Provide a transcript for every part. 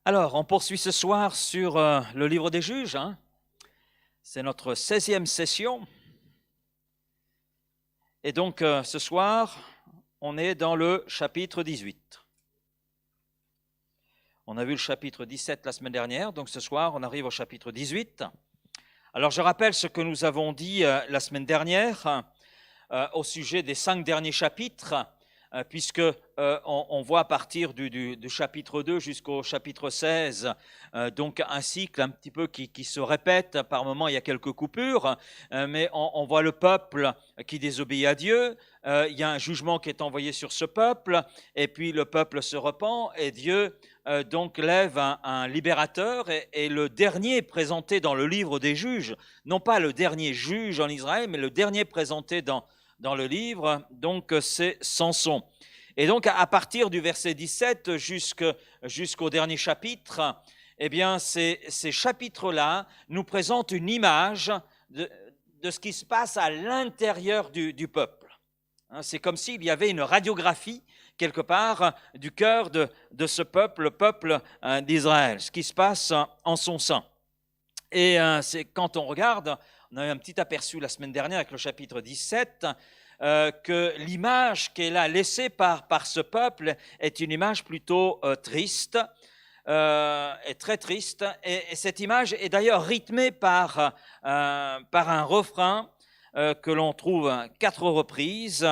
Alors, on poursuit ce soir sur le livre des Juges. C'est notre 16e session. Et donc, ce soir, on est dans le chapitre 18. On a vu le chapitre 17 la semaine dernière, donc ce soir, on arrive au chapitre 18. Alors, je rappelle ce que nous avons dit la semaine dernière au sujet des 5 derniers chapitres, puisque on voit à partir du chapitre 2 jusqu'au chapitre 16, donc un cycle un petit peu qui se répète. Par moments, il y a quelques coupures, mais on voit le peuple qui désobéit à Dieu. Il y a un jugement qui est envoyé sur ce peuple, et puis le peuple se repent, et Dieu donc lève un libérateur, et le dernier présenté dans le livre des juges, non pas le dernier juge en Israël, mais le dernier présenté dans le livre, donc c'est Samson. Et donc à partir du verset 17 jusqu'au dernier chapitre, eh bien ces chapitres-là nous présentent une image de ce qui se passe à l'intérieur du peuple. C'est comme s'il y avait une radiographie quelque part du cœur de ce peuple, le peuple d'Israël, ce qui se passe en son sein. Et c'est quand on regarde, on a eu un petit aperçu la semaine dernière avec le chapitre 17, que l'image qu'elle a laissée par ce peuple est une image plutôt triste, est très triste. Et cette image est d'ailleurs rythmée par un refrain que l'on trouve à 4 reprises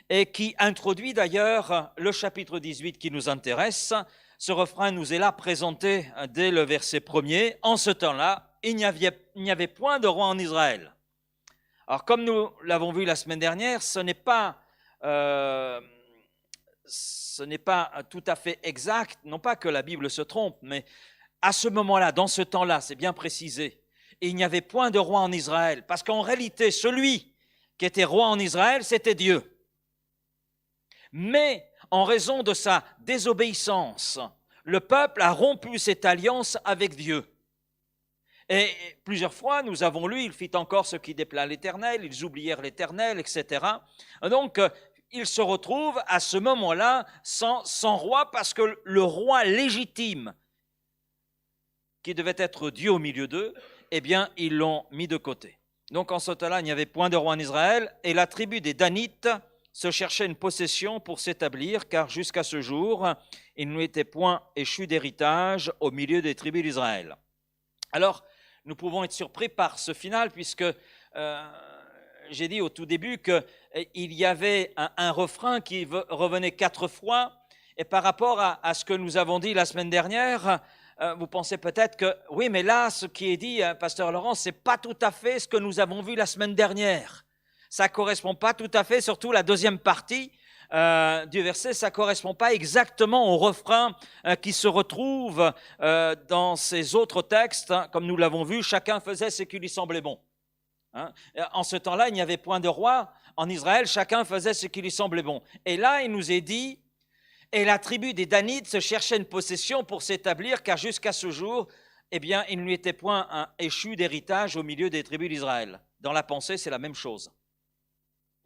et qui introduit d'ailleurs le chapitre 18 qui nous intéresse. Ce refrain nous est là présenté dès le verset 1er. En ce temps-là, il n'y avait point de roi en Israël. Alors, comme nous l'avons vu la semaine dernière, ce n'est pas tout à fait exact, non pas que la Bible se trompe, mais à ce moment-là, dans ce temps-là, c'est bien précisé, il n'y avait point de roi en Israël, parce qu'en réalité, celui qui était roi en Israël, c'était Dieu. Mais en raison de sa désobéissance, le peuple a rompu cette alliance avec Dieu. Et plusieurs fois, nous avons lu, il fit encore ce qui déplaît à l'Éternel, ils oublièrent l'Éternel, etc. Donc, ils se retrouvent à ce moment-là sans roi, parce que le roi légitime, qui devait être Dieu au milieu d'eux, eh bien, ils l'ont mis de côté. Donc, en ce temps-là, il n'y avait point de roi en Israël, et la tribu des Danites se cherchait une possession pour s'établir, car jusqu'à ce jour, il n'y était point échu d'héritage au milieu des tribus d'Israël. Alors, nous pouvons être surpris par ce final, puisque j'ai dit au tout début qu'il y avait un refrain qui revenait 4 fois, et par rapport à ce que nous avons dit la semaine dernière, vous pensez peut-être que, oui, mais là, ce qui est dit, Pasteur Laurent, ce n'est pas tout à fait ce que nous avons vu la semaine dernière. Ça ne correspond pas tout à fait, surtout la deuxième partie du verset, ça ne correspond pas exactement au refrain qui se retrouve dans ces autres textes. Comme nous l'avons vu, chacun faisait ce qui lui semblait bon. En ce temps-là, il n'y avait point de roi. En Israël, chacun faisait ce qui lui semblait bon. Et là, il nous est dit, et la tribu des Danites se cherchait une possession pour s'établir, car jusqu'à ce jour, eh bien, il ne lui était point un échu d'héritage au milieu des tribus d'Israël. Dans la pensée, c'est la même chose.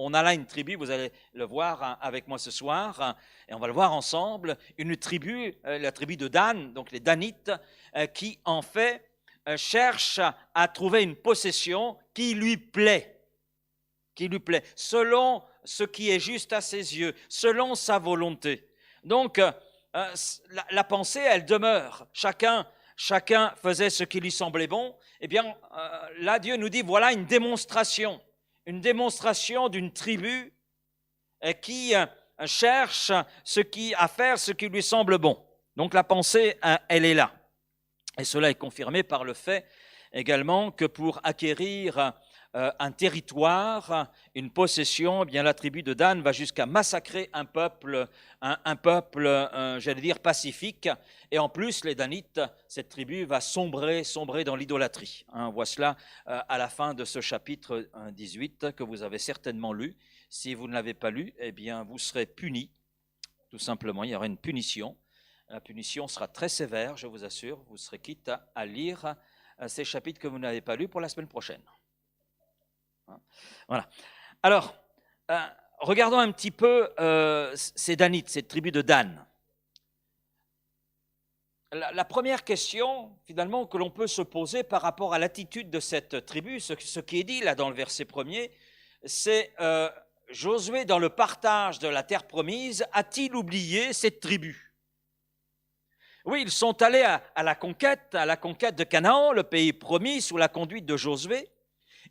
On a là une tribu, vous allez le voir avec moi ce soir, et on va le voir ensemble, une tribu, la tribu de Dan, donc les Danites, qui en fait cherche à trouver une possession qui lui plaît, selon ce qui est juste à ses yeux, selon sa volonté. Donc, la pensée, elle demeure. Chacun faisait ce qui lui semblait bon. Eh bien, là, Dieu nous dit, voilà une démonstration d'une tribu qui cherche à faire ce qui lui semble bon. Donc la pensée, elle est là. Et cela est confirmé par le fait également que pour acquérir un territoire, une possession, eh bien la tribu de Dan va jusqu'à massacrer un peuple, j'allais dire pacifique. Et en plus, les Danites, cette tribu va sombrer dans l'idolâtrie. On voit cela à la fin de ce chapitre 18 que vous avez certainement lu. Si vous ne l'avez pas lu, eh bien vous serez punis, tout simplement. Il y aura une punition. La punition sera très sévère, je vous assure. Vous serez quitte à lire ces chapitres que vous n'avez pas lus pour la semaine prochaine. Voilà. Alors, regardons un petit peu ces Danites, cette tribu de Dan. la première question, finalement, que l'on peut se poser par rapport à l'attitude de cette tribu, ce qui est dit là dans le verset 1er, c'est Josué, dans le partage de la terre promise, a-t-il oublié cette tribu? Oui, ils sont allés à la conquête de Canaan, le pays promis, sous la conduite de Josué.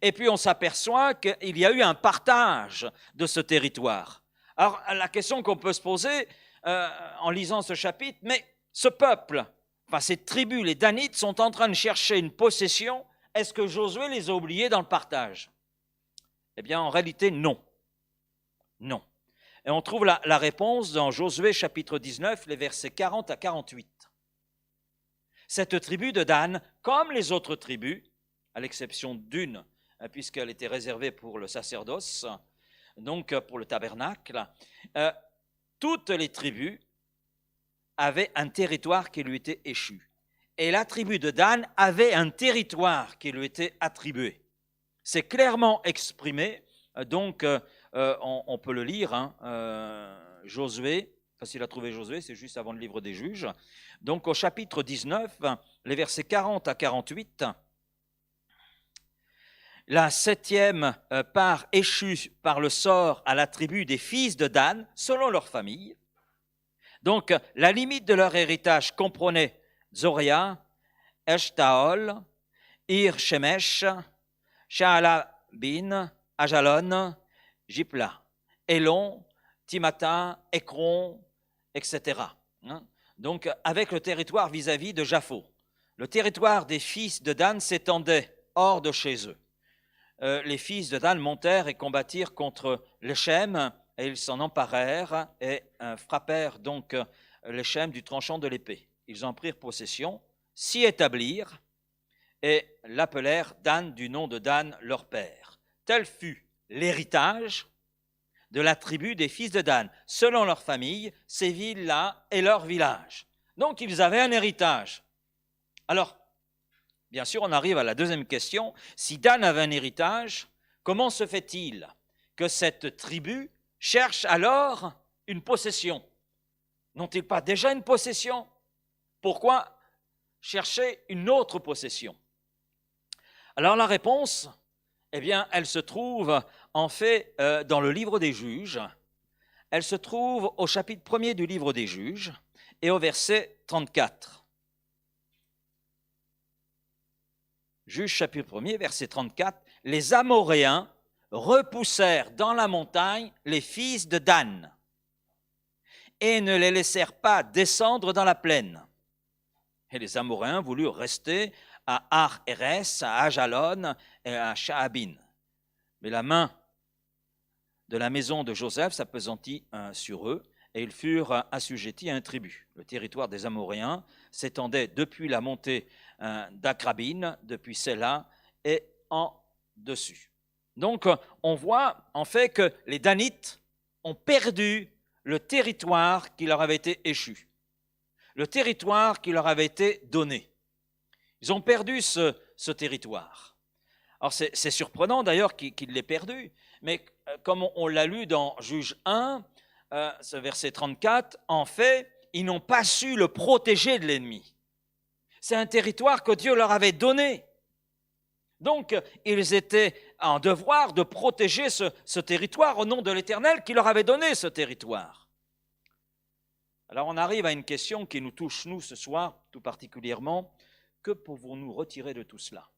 Et puis on s'aperçoit qu'il y a eu un partage de ce territoire. Alors la question qu'on peut se poser en lisant ce chapitre, mais ce peuple, enfin ces tribus, les Danites, sont en train de chercher une possession. Est-ce que Josué les a oubliés dans le partage? Eh bien en réalité non. Non. Et on trouve la réponse dans Josué chapitre 19, les versets 40 à 48. Cette tribu de Dan, comme les autres tribus, à l'exception d'une, puisqu'elle était réservée pour le sacerdoce, donc pour le tabernacle, toutes les tribus avaient un territoire qui lui était échu. Et la tribu de Dan avait un territoire qui lui était attribué. C'est clairement exprimé, donc on peut le lire, Josué, facile à trouver Josué, c'est juste avant le livre des Juges. Donc au chapitre 19, les versets 40 à 48, la 7e part échue par le sort à la tribu des fils de Dan, selon leur famille. Donc la limite de leur héritage comprenait Zoria, Eshtaol, Ir-Shemesh, Shaalabin, Ajalon, Jipla, Elon, Timata, Ekron, etc. Donc avec le territoire vis-à-vis de Japho. Le territoire des fils de Dan s'étendait hors de chez eux. Les fils de Dan montèrent et combattirent contre l'Échem, et ils s'en emparèrent et frappèrent donc l'Échem du tranchant de l'épée. Ils en prirent possession, s'y établirent et l'appelèrent Dan du nom de Dan leur père. Tel fut l'héritage de la tribu des fils de Dan, selon leur famille, ces villes-là et leurs villages. Donc ils avaient un héritage. Alors, bien sûr, on arrive à la deuxième question. Si Dan avait un héritage, comment se fait-il que cette tribu cherche alors une possession? N'ont-ils pas déjà une possession? Pourquoi chercher une autre possession? Alors la réponse, eh bien, elle se trouve en fait dans le livre des Juges. Elle se trouve au chapitre 1er du livre des Juges et au verset 34. Juges chapitre 1er, verset 34, « Les Amoréens repoussèrent dans la montagne les fils de Dan et ne les laissèrent pas descendre dans la plaine. Et les Amoréens voulurent rester à Ar-Hérès, à Ajalon et à Shaabin. Mais la main de la maison de Joseph s'appesantit sur eux et ils furent assujettis à un tribut. Le territoire des Amoréens s'étendait depuis la montée d'Akrabin, depuis Séla et en dessus. Donc on voit en fait que les Danites ont perdu le territoire qui leur avait été échu, le territoire qui leur avait été donné. Ils ont perdu ce territoire. Alors c'est surprenant d'ailleurs qu'ils l'aient perdu, mais comme on l'a lu dans Juge 1, ce verset 34, en fait, ils n'ont pas su le protéger de l'ennemi. C'est un territoire que Dieu leur avait donné. Donc, ils étaient en devoir de protéger ce territoire au nom de l'Éternel qui leur avait donné ce territoire. Alors, on arrive à une question qui nous touche, nous, ce soir, tout particulièrement. Que pouvons-nous retirer de tout cela?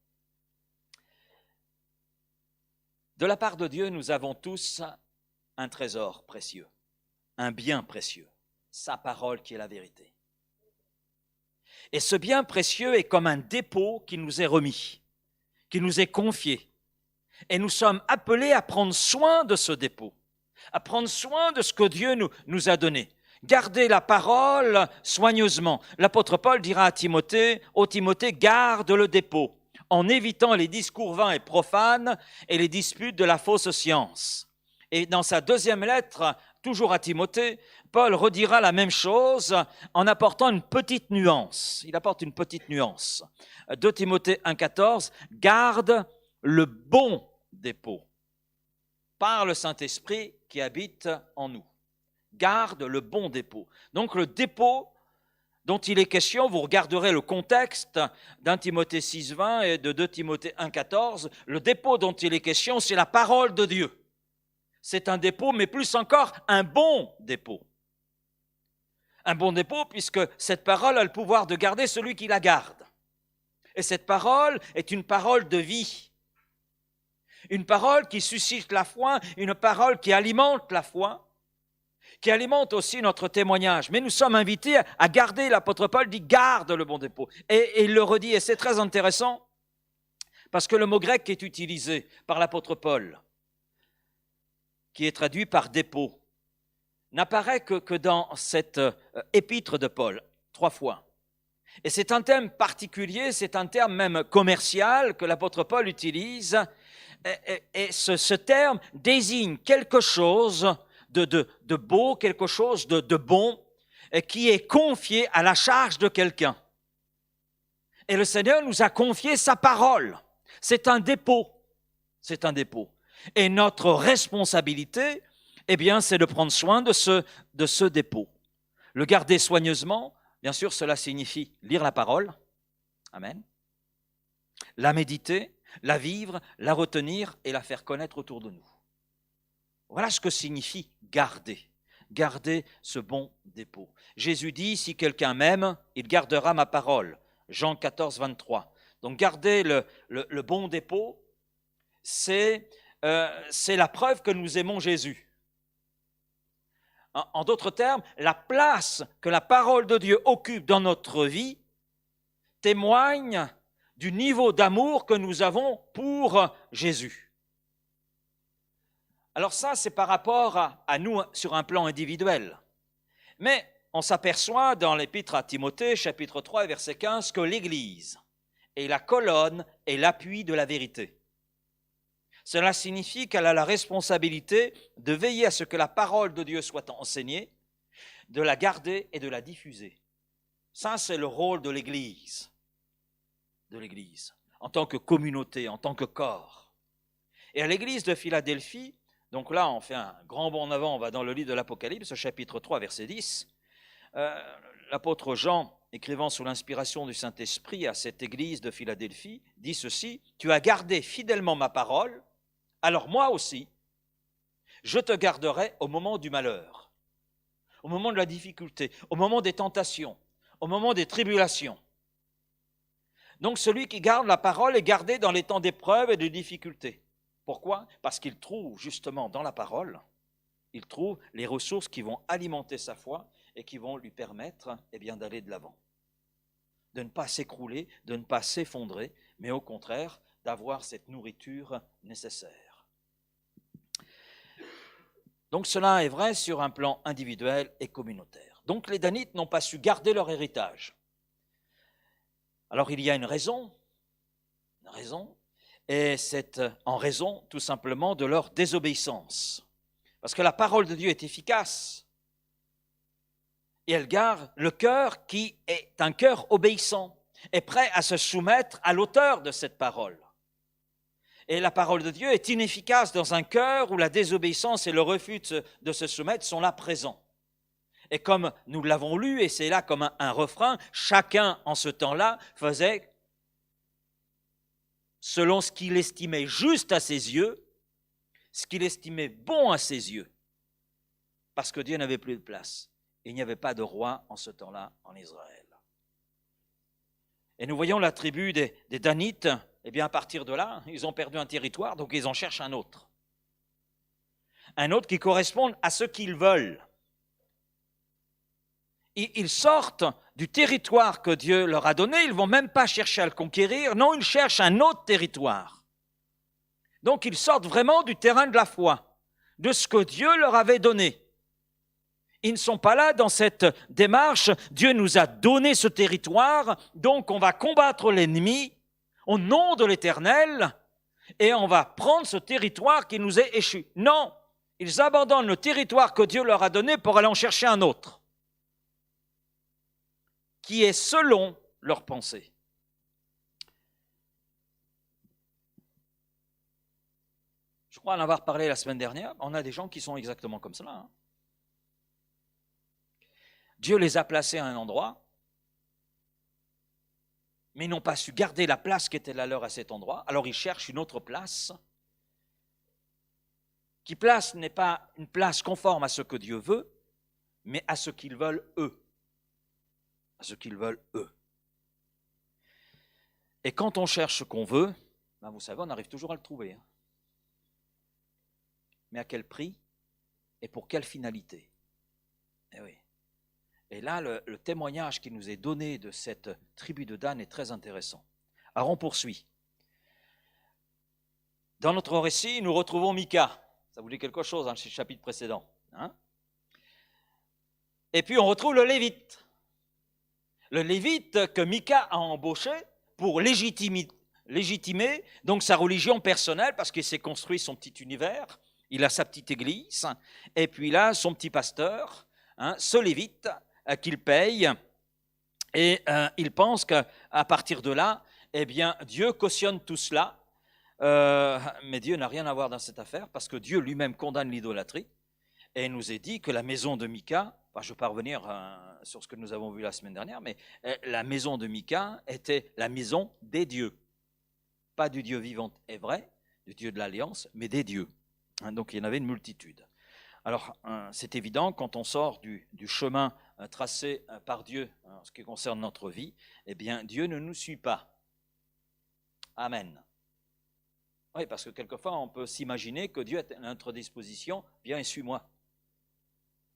De la part de Dieu, nous avons tous un trésor précieux, un bien précieux, sa parole qui est la vérité. Et ce bien précieux est comme un dépôt qui nous est remis, qui nous est confié. Et nous sommes appelés à prendre soin de ce dépôt, à prendre soin de ce que Dieu nous a donné. Gardez la parole soigneusement. L'apôtre Paul dira à Timothée, « Ô Timothée, garde le dépôt, en évitant les discours vains et profanes et les disputes de la fausse science. » Et dans sa deuxième lettre, toujours à Timothée, Paul redira la même chose en apportant une petite nuance. Il apporte une petite nuance. 2 Timothée 1,14, « Garde le bon dépôt par le Saint-Esprit qui habite en nous. » Garde le bon dépôt. Donc le dépôt dont il est question, vous regarderez le contexte d'1 Timothée 6,20 et de 2 Timothée 1,14, le dépôt dont il est question, c'est la parole de Dieu. C'est un dépôt, mais plus encore, un bon dépôt. Un bon dépôt, puisque cette parole a le pouvoir de garder celui qui la garde. Et cette parole est une parole de vie. Une parole qui suscite la foi, une parole qui alimente la foi, qui alimente aussi notre témoignage. Mais nous sommes invités à garder, l'apôtre Paul dit, garde le bon dépôt. Et il le redit, et c'est très intéressant, parce que le mot grec qui est utilisé par l'apôtre Paul, qui est traduit par dépôt, n'apparaît que dans cette épître de Paul, 3 fois. Et c'est un thème particulier, c'est un terme même commercial que l'apôtre Paul utilise, et ce terme désigne quelque chose de beau, quelque chose de bon, qui est confié à la charge de quelqu'un. Et le Seigneur nous a confié sa parole. C'est un dépôt. C'est un dépôt. Et notre responsabilité, eh bien, c'est de prendre soin de ce dépôt. Le garder soigneusement, bien sûr, cela signifie lire la parole. Amen. La méditer, la vivre, la retenir et la faire connaître autour de nous. Voilà ce que signifie garder. Garder ce bon dépôt. Jésus dit, si quelqu'un m'aime, il gardera ma parole. Jean 14, 23. Donc garder le bon dépôt, c'est la preuve que nous aimons Jésus. En d'autres termes, la place que la parole de Dieu occupe dans notre vie témoigne du niveau d'amour que nous avons pour Jésus. Alors ça, c'est par rapport à nous sur un plan individuel. Mais on s'aperçoit dans l'épître à Timothée, chapitre 3, verset 15, que l'Église est la colonne et l'appui de la vérité. Cela signifie qu'elle a la responsabilité de veiller à ce que la parole de Dieu soit enseignée, de la garder et de la diffuser. Ça, c'est le rôle de l'Église, en tant que communauté, en tant que corps. Et à l'Église de Philadelphie, donc là, on fait un grand bond en avant, on va dans le livre de l'Apocalypse, chapitre 3, verset 10, l'apôtre Jean, écrivant sous l'inspiration du Saint-Esprit à cette Église de Philadelphie, dit ceci, « Tu as gardé fidèlement ma parole, alors moi aussi, je te garderai au moment du malheur, au moment de la difficulté, au moment des tentations, au moment des tribulations. » Donc celui qui garde la parole est gardé dans les temps d'épreuve et de difficultés. Pourquoi? Parce qu'il trouve justement dans la parole, il trouve les ressources qui vont alimenter sa foi et qui vont lui permettre d'aller de l'avant. De ne pas s'écrouler, de ne pas s'effondrer, mais au contraire d'avoir cette nourriture nécessaire. Donc cela est vrai sur un plan individuel et communautaire. Donc les Danites n'ont pas su garder leur héritage. Alors il y a une raison, et c'est en raison tout simplement de leur désobéissance. Parce que la parole de Dieu est efficace, et elle garde le cœur qui est un cœur obéissant, est prêt à se soumettre à l'auteur de cette parole. Et la parole de Dieu est inefficace dans un cœur où la désobéissance et le refus de se soumettre sont là présents. Et comme nous l'avons lu, et c'est là comme un refrain, chacun en ce temps-là faisait selon ce qu'il estimait juste à ses yeux, ce qu'il estimait bon à ses yeux, parce que Dieu n'avait plus de place. Il n'y avait pas de roi en ce temps-là en Israël. Et nous voyons la tribu des Danites, eh bien à partir de là, ils ont perdu un territoire, donc ils en cherchent un autre. Un autre qui corresponde à ce qu'ils veulent. Ils sortent du territoire que Dieu leur a donné, ils ne vont même pas chercher à le conquérir, non, ils cherchent un autre territoire. Donc ils sortent vraiment du terrain de la foi, de ce que Dieu leur avait donné. Ils ne sont pas là dans cette démarche, Dieu nous a donné ce territoire, donc on va combattre l'ennemi au nom de l'Éternel et on va prendre ce territoire qui nous est échu. Non, ils abandonnent le territoire que Dieu leur a donné pour aller en chercher un autre, qui est selon leur pensée. Je crois en avoir parlé la semaine dernière, on a des gens qui sont exactement comme cela. Dieu les a placés à un endroit, mais ils n'ont pas su garder la place qui était la leur à cet endroit. Alors ils cherchent une autre place, qui place n'est pas une place conforme à ce que Dieu veut, mais à ce qu'ils veulent eux. À ce qu'ils veulent eux. Et quand on cherche ce qu'on veut, ben vous savez, on arrive toujours à le trouver. Mais à quel prix et pour quelle finalité? Eh oui. Et là, le témoignage qui nous est donné de cette tribu de Dan est très intéressant. Alors on poursuit. Dans notre récit, nous retrouvons Mika. Ça vous dit quelque chose dans le chapitre précédent. Et puis on retrouve le Lévite. Le Lévite que Mika a embauché pour légitimer donc sa religion personnelle, parce qu'il s'est construit son petit univers, il a sa petite église, et puis là, son petit pasteur, ce Lévite qu'il paye, et il pense qu'à partir de là, eh bien, Dieu cautionne tout cela, mais Dieu n'a rien à voir dans cette affaire, parce que Dieu lui-même condamne l'idolâtrie, et il nous est dit que la maison de Mika, je ne vais pas revenir sur ce que nous avons vu la semaine dernière, mais la maison de Mika était la maison des dieux. Pas du Dieu vivant et vrai, du Dieu de l'Alliance, mais des dieux. Donc il y en avait une multitude. Alors c'est évident, quand on sort du chemin tracé par Dieu en ce qui concerne notre vie, eh bien Dieu ne nous suit pas. Amen. Oui, parce que quelquefois on peut s'imaginer que Dieu est à notre disposition, viens et suis-moi.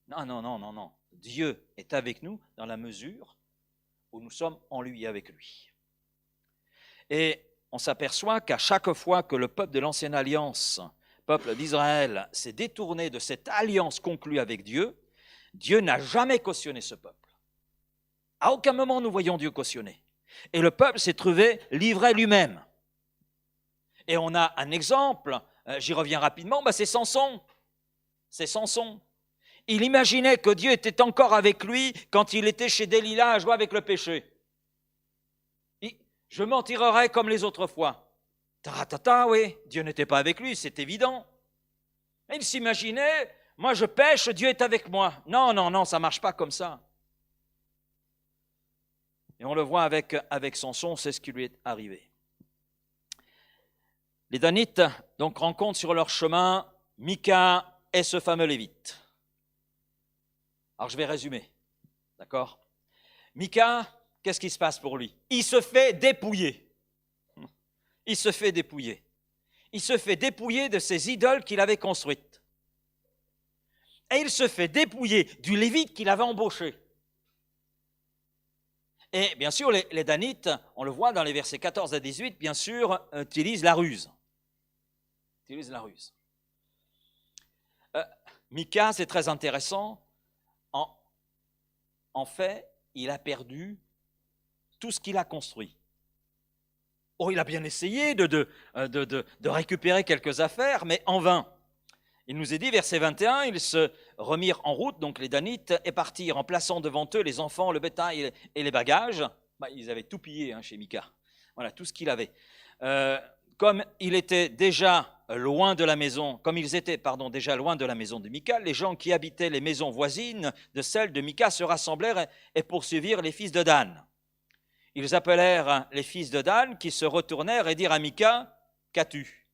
Non, non, non, non, non. Dieu est avec nous dans la mesure où nous sommes en lui et avec lui. Et on s'aperçoit qu'à chaque fois que le peuple de l'Ancienne Alliance, peuple d'Israël, s'est détourné de cette alliance conclue avec Dieu, Dieu n'a jamais cautionné ce peuple. À aucun moment nous voyons Dieu cautionner. Et le peuple s'est trouvé livré lui-même. Et on a un exemple, j'y reviens rapidement, c'est Samson. C'est Samson. Il imaginait que Dieu était encore avec lui quand il était chez Delilah à jouer avec le péché. Je m'en tirerai comme les autres fois. Taratata, oui, Dieu n'était pas avec lui, c'est évident. Et il s'imaginait, moi je pêche, Dieu est avec moi. Non, non, non, ça ne marche pas comme ça. Et on le voit avec Samson, c'est ce qui lui est arrivé. Les Danites donc rencontrent sur leur chemin Mika et ce fameux Lévite. Alors je vais résumer, d'accord? Mika, qu'est-ce qui se passe pour lui? Il se fait dépouiller. Il se fait dépouiller. Il se fait dépouiller de ces idoles qu'il avait construites. Et il se fait dépouiller du Lévite qu'il avait embauché. Et bien sûr, les Danites, on le voit dans les versets 14 à 18, bien sûr, utilisent la ruse. Utilisent la ruse. Mika, c'est très intéressant. En fait, il a perdu tout ce qu'il a construit. Oh, il a bien essayé de récupérer quelques affaires, mais en vain. Il nous est dit, verset 21, ils se remirent en route, donc les Danites, et partirent en plaçant devant eux les enfants, le bétail et les bagages. Ils avaient tout pillé chez Mika. Voilà, tout ce qu'il avait. Comme il était déjà loin de la maison, déjà loin de la maison de Mika, les gens qui habitaient les maisons voisines de celle de Mika se rassemblèrent et poursuivirent les fils de Dan. Ils appelèrent les fils de Dan qui se retournèrent et dirent à Mika, « Qu'as-tu?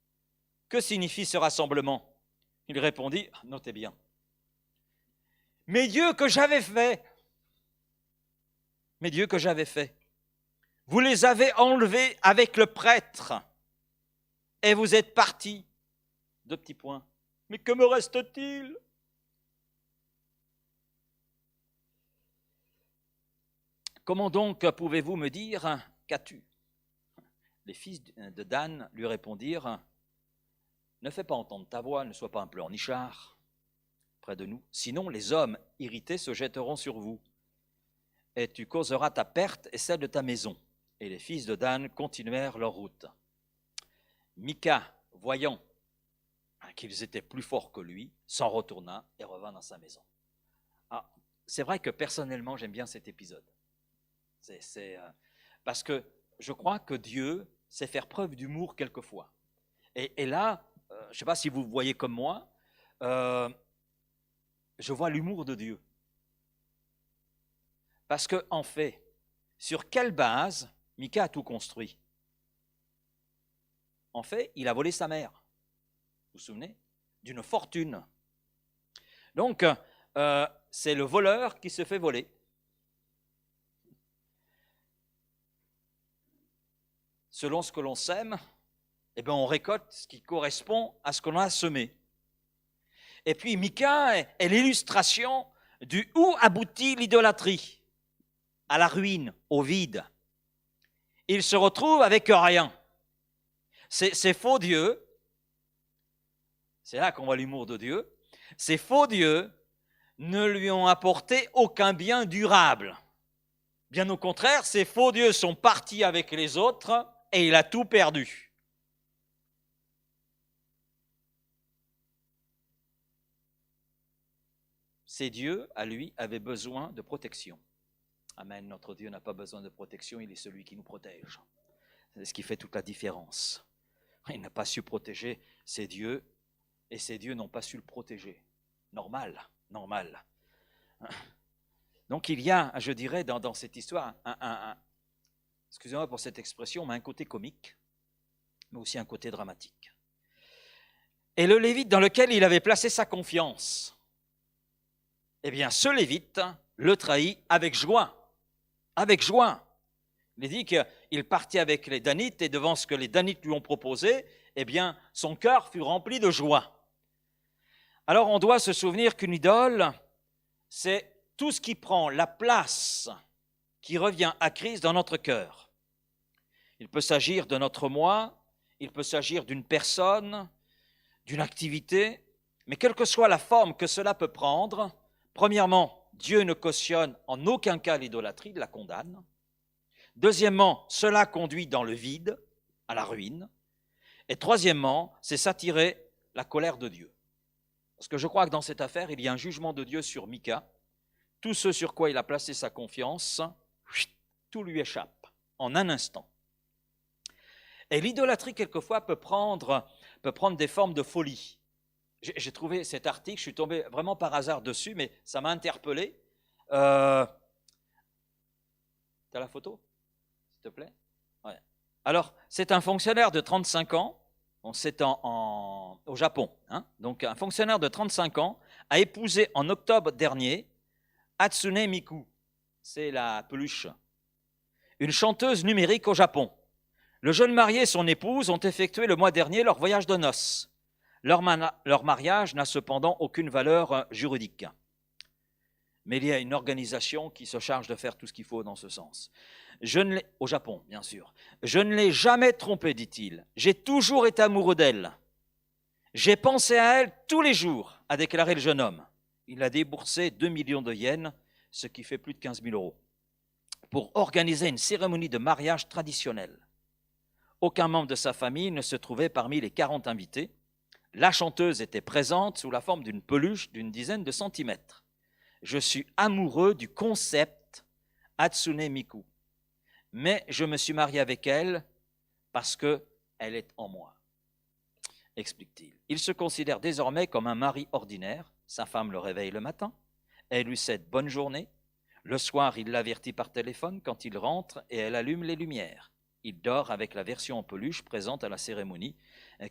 Que signifie ce rassemblement ?» Il répondit, « Notez bien, mes dieux que j'avais faits, vous les avez enlevés avec le prêtre et vous êtes partis. » Deux petits points. Mais que me reste-t-il? Comment donc pouvez-vous me dire, qu'as-tu? Les fils de Dan lui répondirent, ne fais pas entendre ta voix, ne sois pas un pleurnichard près de nous, sinon les hommes irrités se jetteront sur vous, et tu causeras ta perte et celle de ta maison. Et les fils de Dan continuèrent leur route. Mika, voyant qu'ils étaient plus forts que lui, s'en retourna et revint dans sa maison. C'est vrai que personnellement, j'aime bien cet épisode. Parce que je crois que Dieu sait faire preuve d'humour quelquefois. Et là, je ne sais pas si vous voyez comme moi, je vois l'humour de Dieu. Parce qu'en fait, sur quelle base Mika a tout construit. En fait, il a volé sa mère. Vous vous souvenez? D'une fortune. Donc, c'est le voleur qui se fait voler. Selon ce que l'on sème, eh bien, on récolte ce qui correspond à ce qu'on a semé. Et puis, Mika est l'illustration du où aboutit l'idolâtrie, à la ruine, au vide. Il se retrouve avec rien. Ces faux dieux, c'est là qu'on voit l'humour de Dieu, ces faux dieux ne lui ont apporté aucun bien durable. Bien au contraire, ces faux dieux sont partis avec les autres et il a tout perdu. Ces dieux, à lui, avaient besoin de protection. Amen, notre Dieu n'a pas besoin de protection, il est celui qui nous protège. C'est ce qui fait toute la différence. Il n'a pas su protéger ses dieux et ces dieux n'ont pas su le protéger. Normal. Donc il y a, je dirais, dans cette histoire, excusez-moi pour cette expression, mais un côté comique, mais aussi un côté dramatique. Et le Lévite dans lequel il avait placé sa confiance, eh bien ce Lévite le trahit avec joie. Avec joie. Il est dit qu'il partit avec les Danites et devant ce que les Danites lui ont proposé, eh bien son cœur fut rempli de joie. Alors on doit se souvenir qu'une idole, c'est tout ce qui prend la place qui revient à Christ dans notre cœur. Il peut s'agir de notre moi, il peut s'agir d'une personne, d'une activité, mais quelle que soit la forme que cela peut prendre, premièrement, Dieu ne cautionne en aucun cas l'idolâtrie, il la condamne. Deuxièmement, cela conduit dans le vide, à la ruine. Et troisièmement, c'est s'attirer la colère de Dieu. Parce que je crois que dans cette affaire, il y a un jugement de Dieu sur Mika. Tout ce sur quoi il a placé sa confiance, tout lui échappe en un instant. Et l'idolâtrie, quelquefois, peut prendre des formes de folie. J'ai trouvé cet article, je suis tombé vraiment par hasard dessus, mais ça m'a interpellé. T'as la photo, s'il te plaît? Ouais. Alors, c'est un fonctionnaire de 35 ans, bon, c'est au Japon. Donc, un fonctionnaire de 35 ans a épousé en octobre dernier Hatsune Miku, c'est la peluche, une chanteuse numérique au Japon. Le jeune marié et son épouse ont effectué le mois dernier leur voyage de noces. Leur mariage n'a cependant aucune valeur juridique. Mais il y a une organisation qui se charge de faire tout ce qu'il faut dans ce sens. Au Japon, bien sûr. Je ne l'ai jamais trompée, dit-il. J'ai toujours été amoureux d'elle. J'ai pensé à elle tous les jours, a déclaré le jeune homme. Il a déboursé 2 millions de yens, ce qui fait plus de 15 000 euros, pour organiser une cérémonie de mariage traditionnelle. Aucun membre de sa famille ne se trouvait parmi les 40 invités. La chanteuse était présente sous la forme d'une peluche d'une dizaine de centimètres. Je suis amoureux du concept Hatsune Miku, mais je me suis marié avec elle parce qu'elle est en moi, explique-t-il. Il se considère désormais comme un mari ordinaire. Sa femme le réveille le matin, elle lui souhaite bonne journée. Le soir, il l'avertit par téléphone quand il rentre et elle allume les lumières. Il dort avec la version en peluche présente à la cérémonie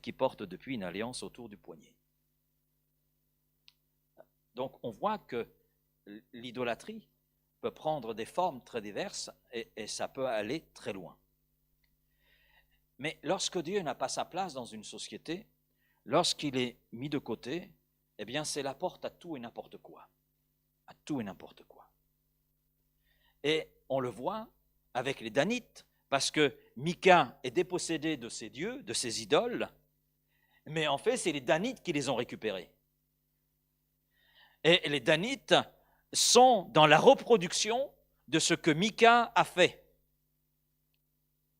qui porte depuis une alliance autour du poignet. Donc on voit que l'idolâtrie peut prendre des formes très diverses et ça peut aller très loin. Mais lorsque Dieu n'a pas sa place dans une société, lorsqu'il est mis de côté, eh bien c'est la porte à tout et n'importe quoi. À tout et n'importe quoi. Et on le voit avec les Danites, parce que Mika est dépossédé de ses dieux, de ses idoles, mais en fait c'est les Danites qui les ont récupérés. Et les Danites sont dans la reproduction de ce que Mika a fait.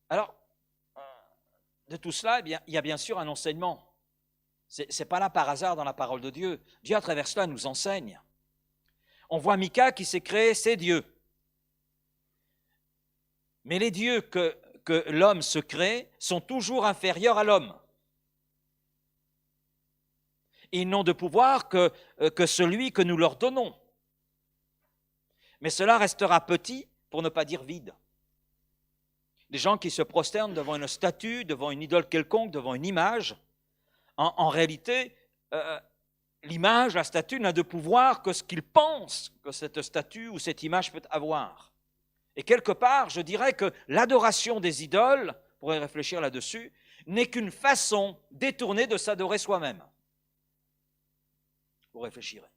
Alors, de tout cela, eh bien, il y a bien sûr un enseignement. Ce n'est pas là par hasard dans la parole de Dieu. Dieu, à travers cela, nous enseigne. On voit Mika qui s'est créé ses dieux. Mais les dieux que l'homme se crée sont toujours inférieurs à l'homme. Ils n'ont de pouvoir que celui que nous leur donnons. Mais cela restera petit, pour ne pas dire vide. Les gens qui se prosternent devant une statue, devant une idole quelconque, devant une image, en réalité, l'image, la statue n'a de pouvoir que ce qu'ils pensent que cette statue ou cette image peut avoir. Et quelque part, je dirais que l'adoration des idoles, on pourrait réfléchir là-dessus, n'est qu'une façon détournée de s'adorer soi-même. Vous réfléchirez.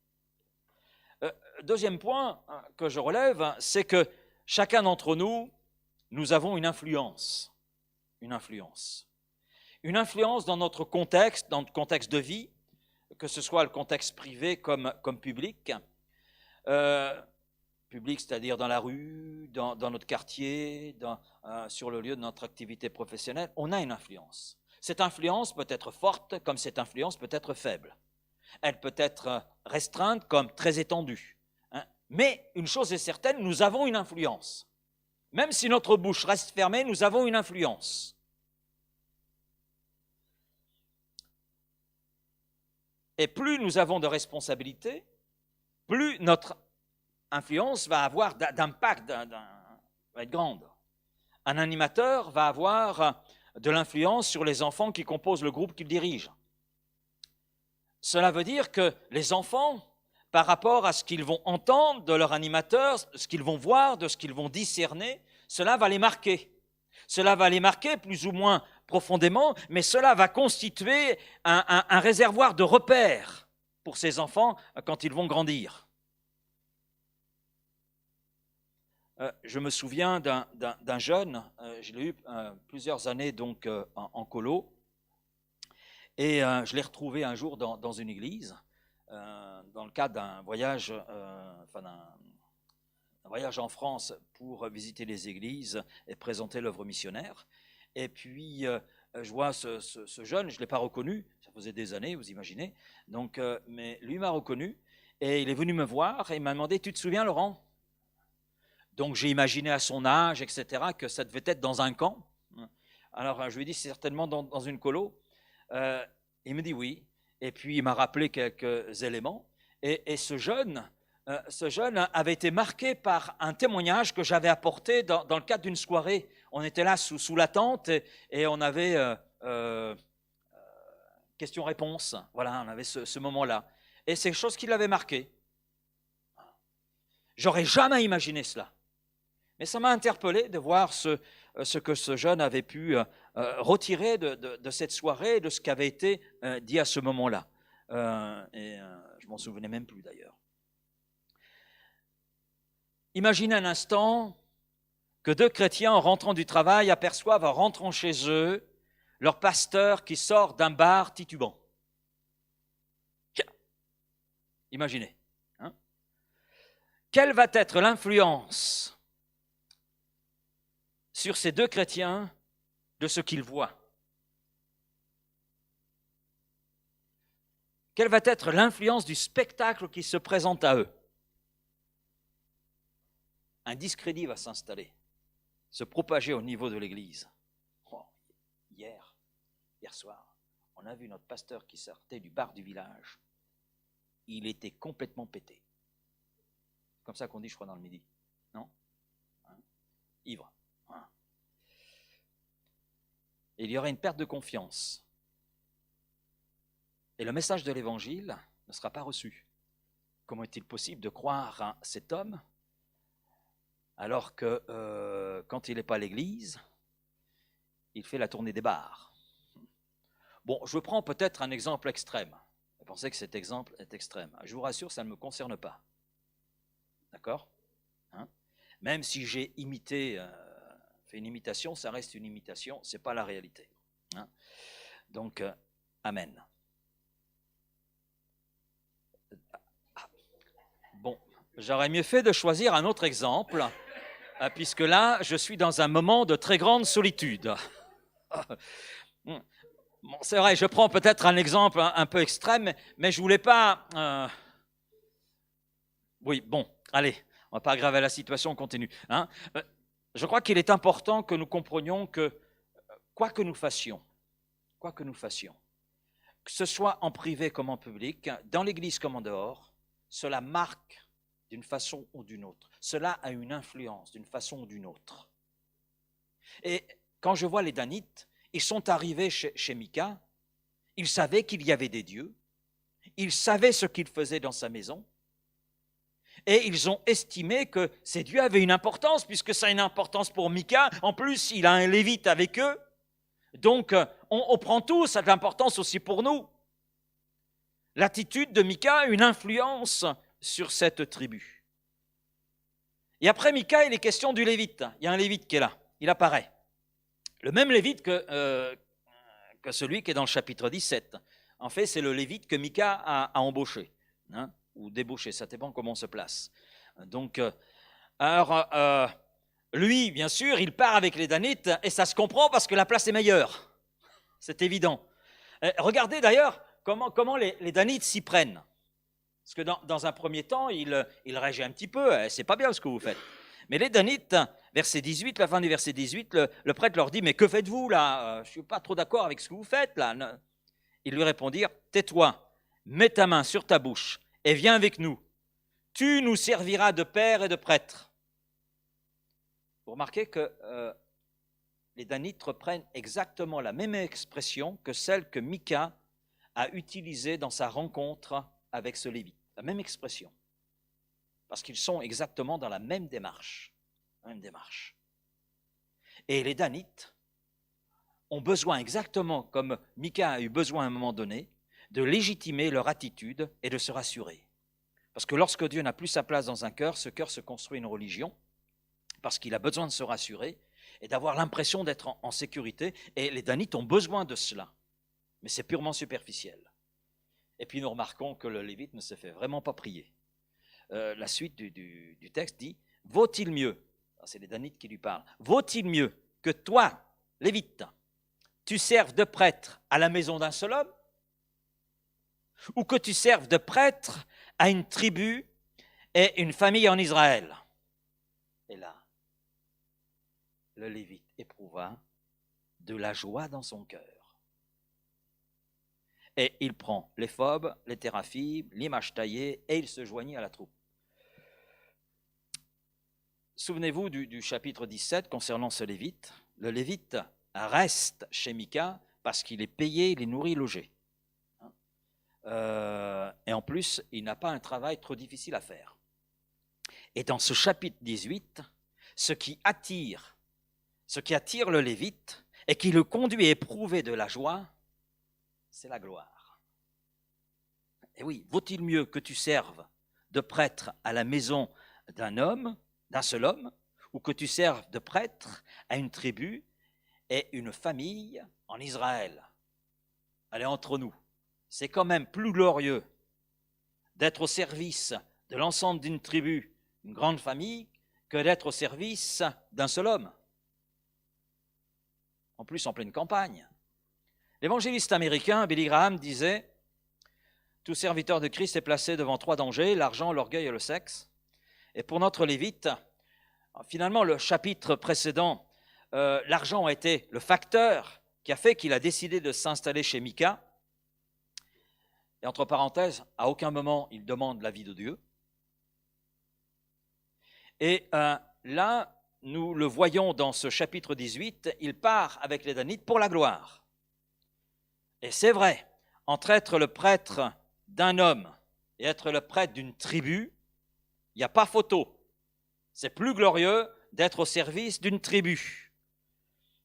Deuxième point que je relève, c'est que chacun d'entre nous, nous avons une influence. Une influence. Une influence dans notre contexte de vie, que ce soit le contexte privé comme public. Public, c'est-à-dire dans la rue, dans notre quartier, sur le lieu de notre activité professionnelle, on a une influence. Cette influence peut être forte comme cette influence peut être faible. Elle peut être restreinte comme très étendue. Mais une chose est certaine, nous avons une influence. Même si notre bouche reste fermée, nous avons une influence. Et plus nous avons de responsabilités, plus notre influence va avoir d'impact, va être grande. Un animateur va avoir de l'influence sur les enfants qui composent le groupe qu'il dirige. Cela veut dire que les enfants, par rapport à ce qu'ils vont entendre de leur animateur, ce qu'ils vont voir, de ce qu'ils vont discerner, cela va les marquer. Cela va les marquer plus ou moins profondément, mais cela va constituer un réservoir de repères pour ces enfants quand ils vont grandir. Je me souviens d'un jeune, je l'ai eu plusieurs années donc en colo, et je l'ai retrouvé un jour dans une église, dans le cadre d'un voyage, un voyage en France pour visiter les églises et présenter l'œuvre missionnaire. Et puis, je vois ce jeune, je ne l'ai pas reconnu, ça faisait des années, vous imaginez, donc, mais lui m'a reconnu, et il est venu me voir et il m'a demandé « Tu te souviens, Laurent ?» Donc, j'ai imaginé à son âge, etc., que ça devait être dans un camp. Alors, je lui ai dit « C'est certainement dans une colo. » Il me dit « Oui. » Et puis, il m'a rappelé quelques éléments. Et ce jeune avait été marqué par un témoignage que j'avais apporté dans le cadre d'une soirée. On était là sous la tente et on avait question-réponse. Voilà, on avait ce moment-là. Et c'est quelque chose qui l'avait marqué. J'aurais jamais imaginé cela. Mais ça m'a interpellé de voir ce que ce jeune avait pu retirer de cette soirée, de ce qui avait été dit à ce moment-là. Je m'en souvenais même plus d'ailleurs. Imaginez un instant que deux chrétiens en rentrant du travail aperçoivent en rentrant chez eux leur pasteur qui sort d'un bar titubant. Imaginez. Hein? Quelle va être l'influence sur ces deux chrétiens de ce qu'ils voient? Quelle va être l'influence du spectacle qui se présente à eux? Un discrédit va s'installer, se propager au niveau de l'Église. Oh, hier soir, on a vu notre pasteur qui sortait du bar du village. Il était complètement pété. Comme ça qu'on dit, je crois, dans le midi. Non? Hein? Ivre. Hein? Et il y aurait une perte de confiance. Et le message de l'Évangile ne sera pas reçu. Comment est-il possible de croire à cet homme alors que quand il n'est pas à l'église, il fait la tournée des bars? Bon, je prends peut-être un exemple extrême. Vous pensez que cet exemple est extrême. Je vous rassure, ça ne me concerne pas. D'accord? Hein? Même si j'ai fait une imitation, ça reste une imitation, ce n'est pas la réalité. Hein? Donc, amen. Bon, j'aurais mieux fait de choisir un autre exemple, puisque là, je suis dans un moment de très grande solitude. Bon, c'est vrai, je prends peut-être un exemple un peu extrême, mais je ne voulais pas... Oui, bon, allez, on ne va pas aggraver la situation, on continue. Hein? Je crois qu'il est important que nous comprenions que quoi que nous fassions, que ce soit en privé comme en public, dans l'Église comme en dehors, cela marque d'une façon ou d'une autre. Cela a une influence d'une façon ou d'une autre. Et quand je vois les Danites, ils sont arrivés chez Mika, ils savaient qu'il y avait des dieux, ils savaient ce qu'il faisait dans sa maison, et ils ont estimé que ces dieux avaient une importance, puisque ça a une importance pour Mika. En plus, il a un lévite avec eux, donc on prend tout, ça a de l'importance aussi pour nous. L'attitude de Mika a une influence sur cette tribu. Et après Mika, il est question du lévite. Il y a un lévite qui est là, il apparaît. Le même lévite que celui qui est dans le chapitre 17. En fait, c'est le lévite que Mika a embauché, hein, ou débauché, ça dépend comment on se place. Donc, lui, bien sûr, il part avec les Danites, et ça se comprend parce que la place est meilleure. C'est évident. Regardez d'ailleurs comment les Danites s'y prennent. Parce que dans un premier temps, il réagit un petit peu, c'est pas bien ce que vous faites. Mais les Danites, verset 18, la fin du verset 18, le prêtre leur dit, mais que faites-vous là? Je ne suis pas trop d'accord avec ce que vous faites là. Ils lui répondirent, tais-toi, mets ta main sur ta bouche et viens avec nous. Tu nous serviras de père et de prêtre. Vous remarquez que les Danites reprennent exactement la même expression que celle que Mika a utilisée dans sa rencontre avec ce Lévite. La même expression. Parce qu'ils sont exactement dans la même démarche. Et les Danites ont besoin, exactement comme Mika a eu besoin à un moment donné, de légitimer leur attitude et de se rassurer. Parce que lorsque Dieu n'a plus sa place dans un cœur, ce cœur se construit une religion, parce qu'il a besoin de se rassurer et d'avoir l'impression d'être en sécurité. Et les Danites ont besoin de cela. Mais c'est purement superficiel. Et puis nous remarquons que le Lévite ne se fait vraiment pas prier. La suite du texte dit, vaut-il mieux, c'est les Danites qui lui parlent, vaut-il mieux que toi, Lévite, tu serves de prêtre à la maison d'un seul homme, ou que tu serves de prêtre à une tribu et une famille en Israël? Et là, le Lévite éprouva de la joie dans son cœur. Et il prend les phobes, les téraphim, l'image taillée, et il se joignit à la troupe. Souvenez-vous du chapitre 17 concernant ce Lévite. Le Lévite reste chez Mika parce qu'il est payé, il est nourri, logé. Et en plus, il n'a pas un travail trop difficile à faire. Et dans ce chapitre 18, ce qui attire le Lévite et qui le conduit à éprouver de la joie, c'est la gloire. Et oui, vaut-il mieux que tu serves de prêtre à la maison d'un seul homme, ou que tu serves de prêtre à une tribu et une famille en Israël? Allez, entre nous, c'est quand même plus glorieux d'être au service de l'ensemble d'une tribu, une grande famille, que d'être au service d'un seul homme. En plus, en pleine campagne. L'évangéliste américain Billy Graham disait « Tout serviteur de Christ est placé devant 3 dangers, l'argent, l'orgueil et le sexe. » Et pour notre Lévite, finalement, le chapitre précédent, l'argent a été le facteur qui a fait qu'il a décidé de s'installer chez Mika. Et entre parenthèses, à aucun moment il demande l'avis de Dieu. Et là, nous le voyons dans ce chapitre 18, il part avec les Danites pour la gloire. Et c'est vrai, entre être le prêtre d'un homme et être le prêtre d'une tribu, il n'y a pas photo. C'est plus glorieux d'être au service d'une tribu.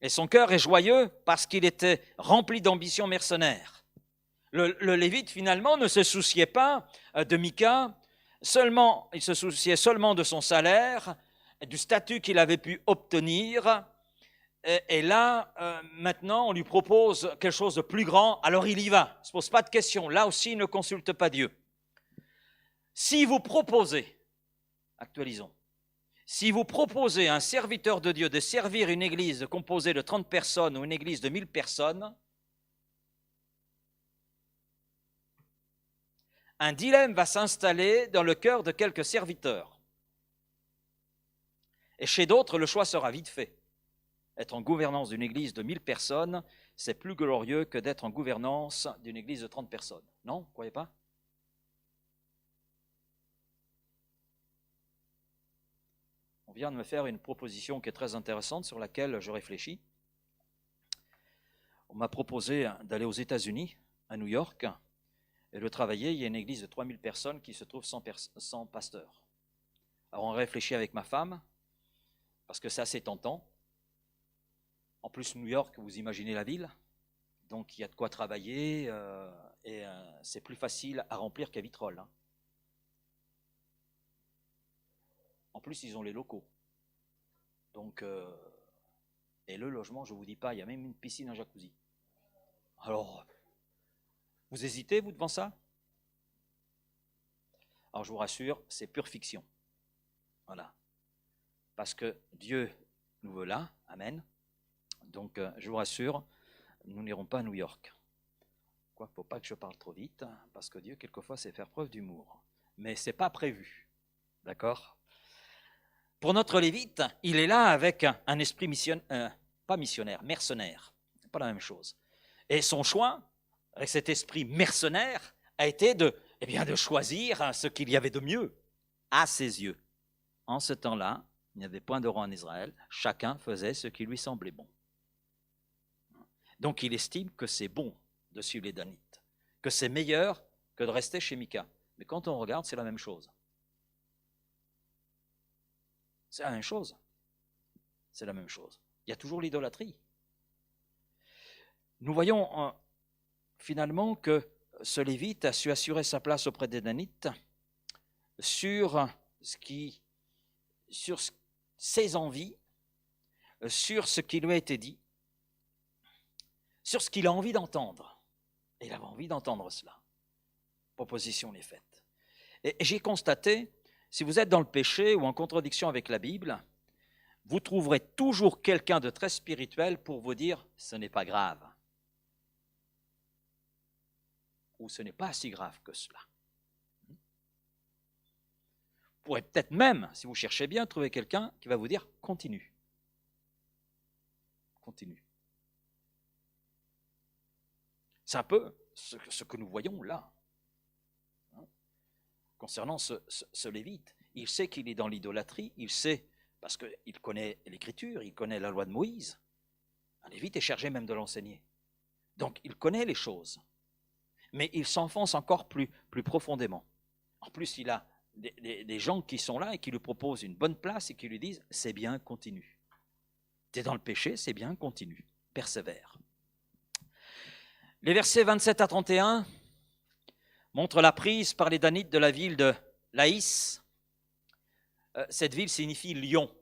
Et son cœur est joyeux parce qu'il était rempli d'ambition mercenaire. Le Lévite, finalement, ne se souciait pas de Mika, il se souciait seulement de son salaire, du statut qu'il avait pu obtenir. Et là, maintenant, on lui propose quelque chose de plus grand, alors il y va. Il ne se pose pas de questions. Là aussi, il ne consulte pas Dieu. Si vous proposez, actualisons, si vous proposez à un serviteur de Dieu de servir une église composée de 30 personnes ou une église de 1000 personnes, un dilemme va s'installer dans le cœur de quelques serviteurs. Et chez d'autres, le choix sera vite fait. Être en gouvernance d'une église de 1000 personnes, c'est plus glorieux que d'être en gouvernance d'une église de 30 personnes. Non, vous ne croyez pas? On vient de me faire une proposition qui est très intéressante sur laquelle je réfléchis. On m'a proposé d'aller aux États-Unis, à New York, et de travailler. Il y a une église de 3000 personnes qui se trouve sans pasteur. Alors on réfléchit avec ma femme, parce que c'est assez tentant. En plus, New York, vous imaginez la ville, donc il y a de quoi travailler, et c'est plus facile à remplir qu'à Vitrolles. Hein. En plus, ils ont les locaux. Donc, et le logement, je ne vous dis pas, il y a même une piscine, un jacuzzi. Alors, vous hésitez, vous, devant ça? Alors, je vous rassure, c'est pure fiction. Voilà. Parce que Dieu nous veut là, amen. Donc, je vous rassure, nous n'irons pas à New York. Quoi, il ne faut pas que je parle trop vite, parce que Dieu, quelquefois, sait faire preuve d'humour. Mais ce n'est pas prévu. D'accord? Pour notre Lévite, il est là avec un esprit pas missionnaire, mercenaire. Ce n'est pas la même chose. Et son choix, avec cet esprit mercenaire, a été de choisir ce qu'il y avait de mieux à ses yeux. En ce temps-là, il n'y avait point de roi en Israël. Chacun faisait ce qui lui semblait bon. Donc il estime que c'est bon de suivre les Danites, que c'est meilleur que de rester chez Mika. Mais quand on regarde, c'est la même chose. C'est la même chose. C'est la même chose. Il y a toujours l'idolâtrie. Nous voyons finalement que ce Lévite a su assurer sa place auprès des Danites sur ses envies, sur ce qui lui a été dit, sur ce qu'il a envie d'entendre. Et il avait envie d'entendre cela. Proposition est faite. Et j'ai constaté, si vous êtes dans le péché ou en contradiction avec la Bible, vous trouverez toujours quelqu'un de très spirituel pour vous dire « ce n'est pas grave » ou « ce n'est pas si grave que cela ». Vous pourrez peut-être même, si vous cherchez bien, trouver quelqu'un qui va vous dire « continue ». Continue. C'est un peu ce que nous voyons là. Concernant ce Lévite, il sait qu'il est dans l'idolâtrie, il sait, parce qu'il connaît l'Écriture, il connaît la loi de Moïse. Un Lévite est chargé même de l'enseigner. Donc il connaît les choses, mais il s'enfonce encore plus profondément. En plus, il a des gens qui sont là et qui lui proposent une bonne place et qui lui disent « c'est bien, continue. Tu es dans le péché, c'est bien, continue, persévère. » Les versets 27 à 31 montrent la prise par les Danites de la ville de Laïs. Cette ville signifie lion.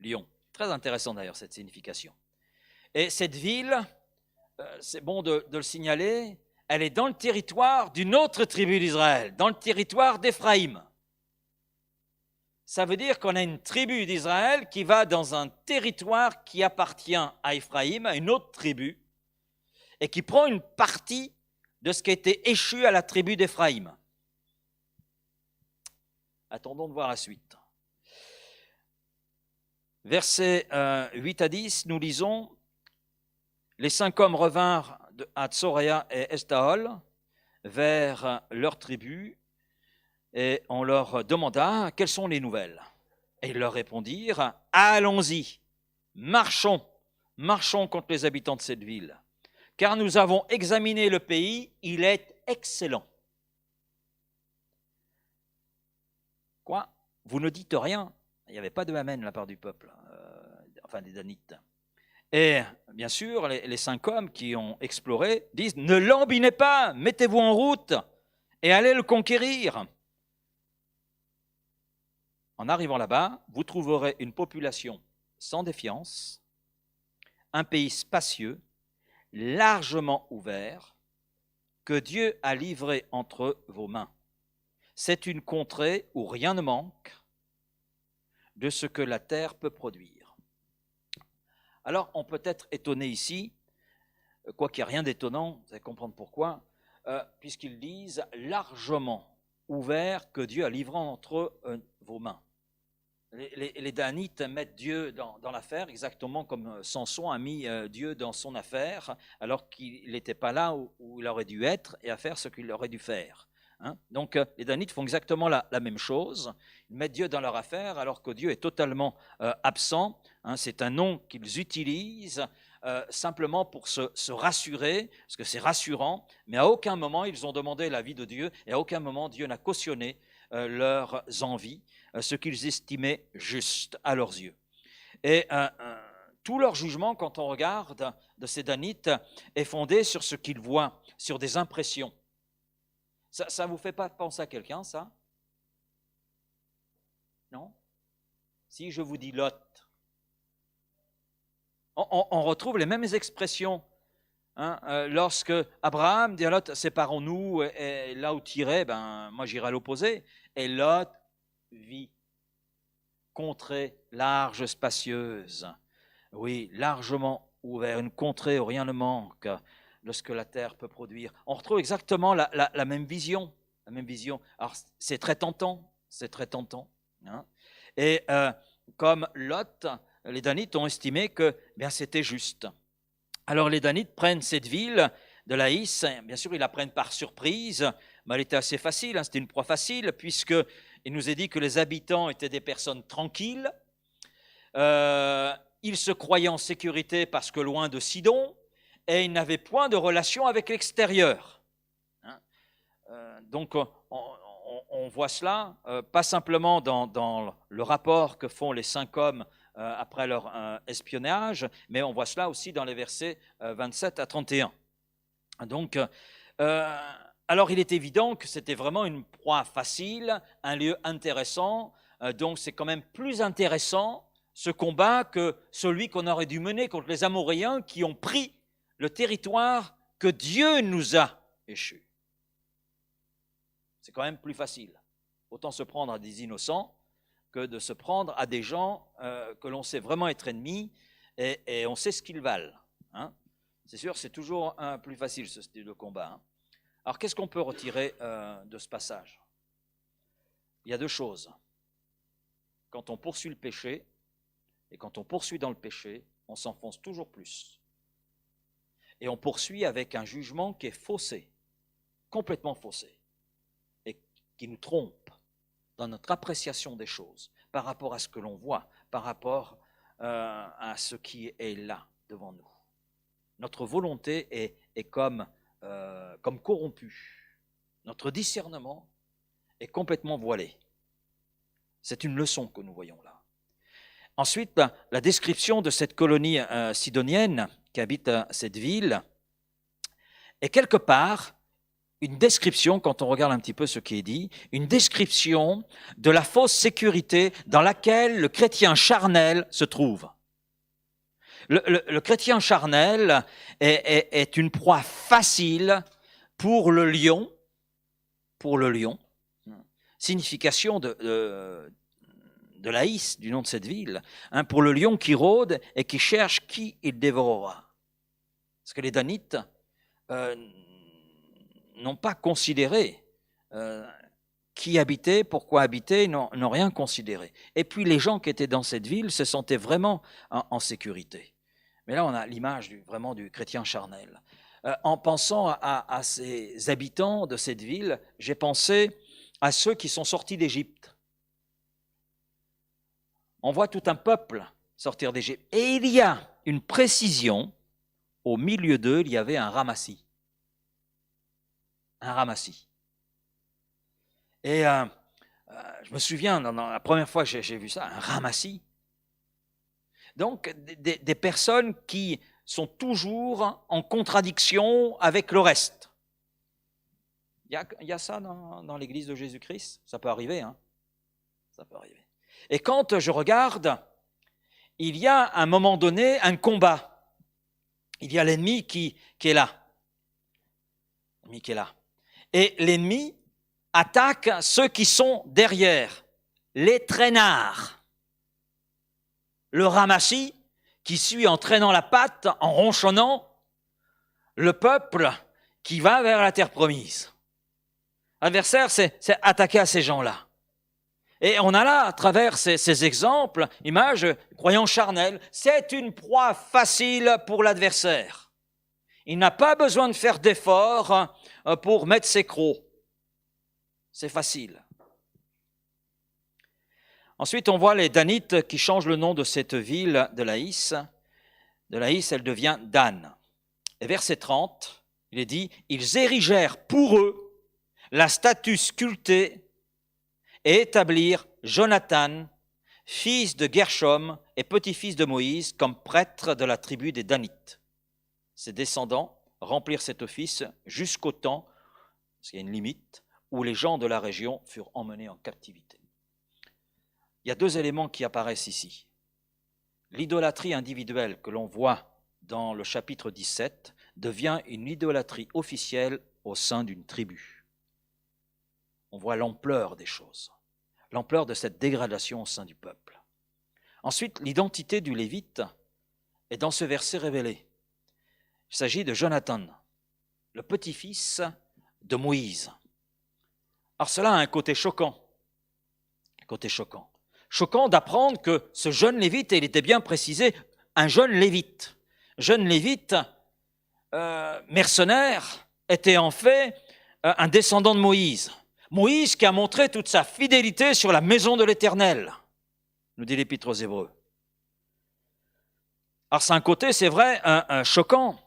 Lion. Très intéressant d'ailleurs cette signification. Et cette ville, c'est bon de le signaler, elle est dans le territoire d'une autre tribu d'Israël, dans le territoire d'Éphraïm. Ça veut dire qu'on a une tribu d'Israël qui va dans un territoire qui appartient à Éphraïm, à une autre tribu, et qui prend une partie de ce qui a été échu à la tribu d'Éphraïm. Attendons de voir la suite. Versets 8 à 10, nous lisons « Les 5 hommes revinrent à Tsoréa et Estaol vers leur tribu, et on leur demanda « Quelles sont les nouvelles ?» Et ils leur répondirent « Allons-y, marchons contre les habitants de cette ville. Car nous avons examiné le pays, il est excellent. » Quoi? Vous ne dites rien? Il n'y avait pas de amen de la part du peuple, enfin des Danites. Et bien sûr, les 5 hommes qui ont exploré disent « Ne lambinez pas, mettez-vous en route et allez le conquérir. » En arrivant là-bas, vous trouverez une population sans défiance, un pays spacieux, largement ouvert, que Dieu a livré entre vos mains. C'est une contrée où rien ne manque de ce que la terre peut produire. Alors, on peut être étonné ici, quoi qu'il n'y ait rien d'étonnant, vous allez comprendre pourquoi, puisqu'ils disent largement ouvert que Dieu a livré entre vos mains. Les Danites mettent Dieu dans l'affaire, exactement comme Samson a mis Dieu dans son affaire, alors qu'il n'était pas là où il aurait dû être et à faire ce qu'il aurait dû faire. Hein. Donc les Danites font exactement la même chose. Ils mettent Dieu dans leur affaire alors que Dieu est totalement absent. Hein. C'est un nom qu'ils utilisent simplement pour se rassurer, parce que c'est rassurant, mais à aucun moment ils ont demandé l'avis de Dieu et à aucun moment Dieu n'a cautionné leurs envies, ce qu'ils estimaient juste à leurs yeux. Et tout leur jugement, quand on regarde de ces Danites, est fondé sur ce qu'ils voient, sur des impressions. Ça ne vous fait pas penser à quelqu'un, ça? Non? Si je vous dis Lot, on retrouve les mêmes expressions. Hein, lorsque Abraham dit à Lot, séparons-nous, et là où tu irais, moi j'irai à l'opposé. Et Lot vit, contrée large, spacieuse, oui, largement ouvert, une contrée où rien ne manque, de ce que la terre peut produire. On retrouve exactement la même vision. La même vision. Alors, c'est très tentant. Hein. Et comme Lot, les Danites ont estimé que c'était juste. Alors, les Danites prennent cette ville de Laïs. Bien sûr, ils la prennent par surprise, mais elle était assez facile. Hein, c'était une proie facile, puisqu'il nous est dit que les habitants étaient des personnes tranquilles. Ils se croyaient en sécurité parce que loin de Sidon, et ils n'avaient point de relation avec l'extérieur. Hein. Donc, on voit cela, pas simplement dans le rapport que font les 5 hommes après leur espionnage, mais on voit cela aussi dans les versets 27 à 31. Donc, alors il est évident que c'était vraiment une proie facile, un lieu intéressant, donc c'est quand même plus intéressant ce combat que celui qu'on aurait dû mener contre les Amoréens qui ont pris le territoire que Dieu nous a échu. C'est quand même plus facile. Autant se prendre à des innocents que de se prendre à des gens que l'on sait vraiment être ennemis et on sait ce qu'ils valent. Hein. C'est sûr, c'est toujours plus facile ce style de combat. Hein. Alors qu'est-ce qu'on peut retirer de ce passage? Il y a 2 choses. Quand on poursuit le péché, et quand on poursuit dans le péché, on s'enfonce toujours plus. Et on poursuit avec un jugement qui est faussé, complètement faussé, et qui nous trompe dans notre appréciation des choses, par rapport à ce que l'on voit, par rapport à ce qui est là devant nous. Notre volonté est comme corrompue. Notre discernement est complètement voilé. C'est une leçon que nous voyons là. Ensuite, la description de cette colonie sidonienne qui habite cette ville est quelque part une description, quand on regarde un petit peu ce qui est dit, une description de la fausse sécurité dans laquelle le chrétien charnel se trouve. Le chrétien charnel est une proie facile pour le lion, signification de Laïs, du nom de cette ville, hein, pour le lion qui rôde et qui cherche qui il dévorera. Parce que les Danites n'ont pas considéré qui habitait, pourquoi habitait, n'ont rien considéré. Et puis les gens qui étaient dans cette ville se sentaient vraiment en sécurité. Mais là, on a l'image vraiment du chrétien charnel. En pensant à ces habitants de cette ville, j'ai pensé à ceux qui sont sortis d'Égypte. On voit tout un peuple sortir d'Égypte. Et il y a une précision, au milieu d'eux, il y avait un ramassis. Un ramassis. Et je me souviens, dans la première fois que j'ai vu ça, un ramassis. Donc, des personnes qui sont toujours en contradiction avec le reste. Il y a ça dans l'Église de Jésus-Christ? Ça peut arriver, hein? Ça peut arriver. Et quand je regarde, il y a à un moment donné un combat. Il y a l'ennemi qui est là. L'ennemi qui est là. Et l'ennemi attaque ceux qui sont derrière, les traînards. Le ramassis qui suit en traînant la patte, en ronchonnant, le peuple qui va vers la terre promise. L'adversaire, c'est attaquer à ces gens-là. Et on a là, à travers ces exemples, images, croyants charnels, c'est une proie facile pour l'adversaire. Il n'a pas besoin de faire d'efforts pour mettre ses crocs. C'est facile. Ensuite, on voit les Danites qui changent le nom de cette ville de Laïs. De Laïs, elle devient Dan. Et verset 30, il est dit, « Ils érigèrent pour eux la statue sculptée et établirent Jonathan, fils de Gershom et petit-fils de Moïse, comme prêtre de la tribu des Danites. » Ses descendants remplirent cet office jusqu'au temps, parce qu'il y a une limite, où les gens de la région furent emmenés en captivité. Il y a deux éléments qui apparaissent ici. L'idolâtrie individuelle que l'on voit dans le chapitre 17 devient une idolâtrie officielle au sein d'une tribu. On voit l'ampleur des choses, l'ampleur de cette dégradation au sein du peuple. Ensuite, l'identité du Lévite est dans ce verset révélé. Il s'agit de Jonathan, le petit-fils de Moïse. Alors cela a un côté choquant. Choquant d'apprendre que ce jeune Lévite, et il était bien précisé, un jeune Lévite mercenaire, était en fait un descendant de Moïse. Moïse qui a montré toute sa fidélité sur la maison de l'Éternel, nous dit l'Épître aux Hébreux. Alors c'est un côté, c'est vrai, un choquant,